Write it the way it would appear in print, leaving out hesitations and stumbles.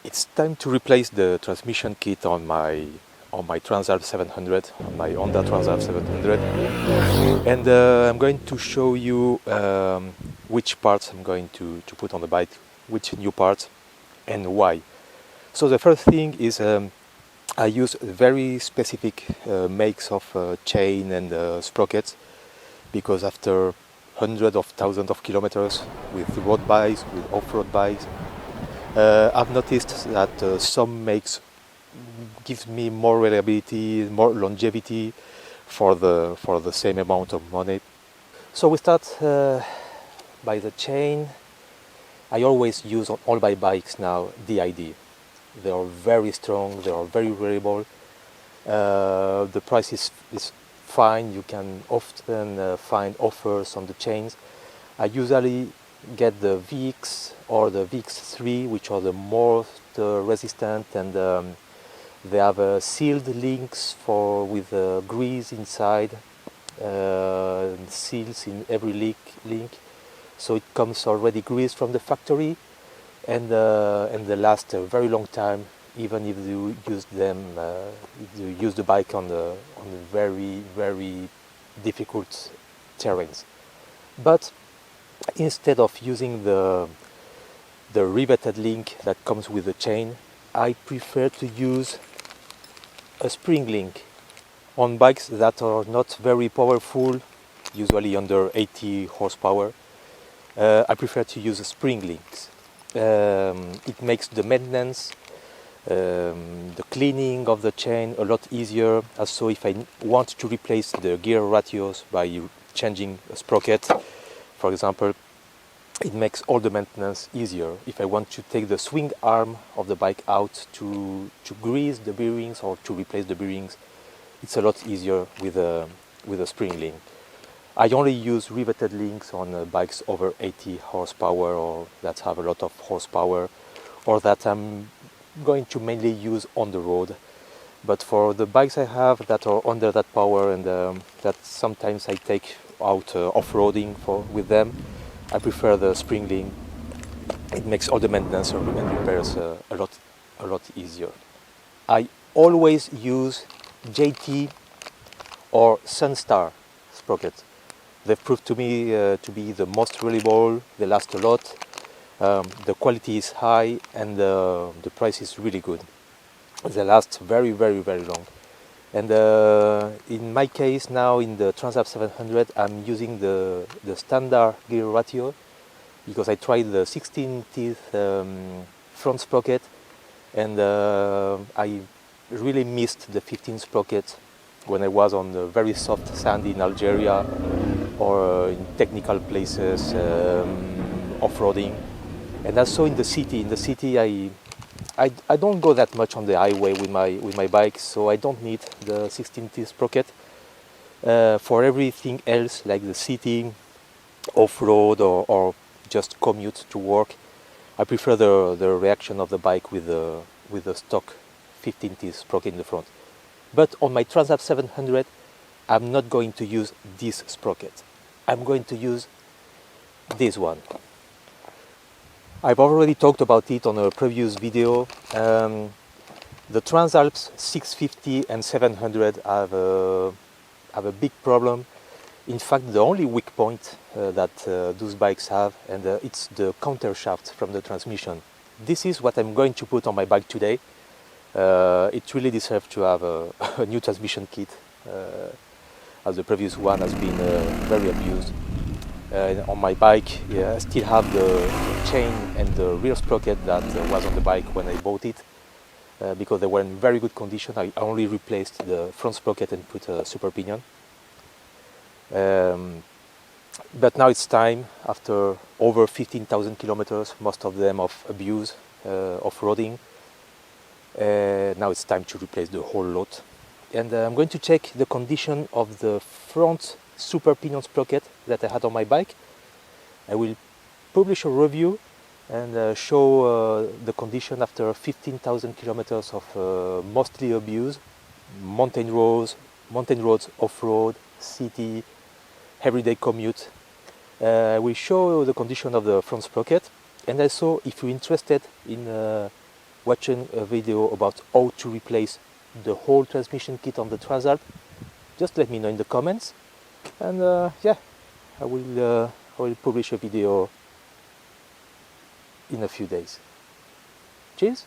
It's time to replace the transmission kit on my Transalp 700, on my Honda Transalp 700, and I'm going to show you which parts I'm going to put on the bike, which new parts, and why. So the first thing is I use very specific makes of chain and sprockets, because after hundreds of thousands of kilometers with road bikes, with off-road bikes, I've noticed that some makes gives me more reliability, more longevity for the same amount of money. So we start by the chain. I always use on all my bikes now DID. They are very strong, they are very reliable. The price is fine. You can often find offers on the chains. I usually get the VX or the VX3, which are the most resistant, and they have sealed links with grease inside, seals in every link, so it comes already greased from the factory, and they last a very long time, even if you use them, if you use the bike on the very difficult terrains. But instead of using the riveted link that comes with the chain, I prefer to use a spring link. On bikes that are not very powerful, usually under 80 horsepower, I prefer to use spring links. It makes the maintenance, the cleaning of the chain a lot easier. Also, if I want to replace the gear ratios by changing a sprocket, for example, it makes all the maintenance easier. If I want to take the swing arm of the bike out to grease the bearings or to replace the bearings, it's a lot easier with a spring link. I only use riveted links on bikes over 80 horsepower, or that have a lot of horsepower, or that I'm going to mainly use on the road. But for the bikes I have that are under that power and that sometimes I take out off-roading with them, I prefer the spring link. It makes all the maintenance and repairs a lot easier. I always use JT or Sunstar sprockets. They've proved to me to be the most reliable. They last a lot. The quality is high, and the price is really good. They last very long. And in my case now, in the Transalp 700, I'm using the standard gear ratio, because I tried the 16 teeth front sprocket, and I really missed the 15 sprocket when I was on the very soft sand in Algeria, or in technical places, off-roading. And also in the city. In the city, I don't go that much on the highway with my bike, so I don't need the 16T sprocket. For everything else, like the city, off-road, or just commute to work, I prefer the reaction of the bike with the stock 15T sprocket in the front. But on my Transalp 700, I'm not going to use this sprocket. I'm going to use this one. I've already talked about it on a previous video. The Transalps 650 and 700 have a big problem. In fact, the only weak point that those bikes have, and it's the counter shaft from the transmission. This is what I'm going to put on my bike today. It really deserves to have a new transmission kit, as the previous one has been very abused. On my bike, I still have the chain and the rear sprocket that was on the bike when I bought it, because they were in very good condition. I only replaced the front sprocket and put a super pinion. But now it's time, after over 15,000 kilometers, most of them of abuse, off-roading. Now it's time to replace the whole lot. And I'm going to check the condition of the front super pinion sprocket that I had on my bike. I will publish a review and show the condition after 15,000 kilometers of mostly abuse, mountain roads, off-road, city, everyday commute. I will show the condition of the front sprocket, and also, if you're interested in watching a video about how to replace the whole transmission kit on the Transalp, just let me know in the comments, and yeah, I will publish a video in a few days. Cheers!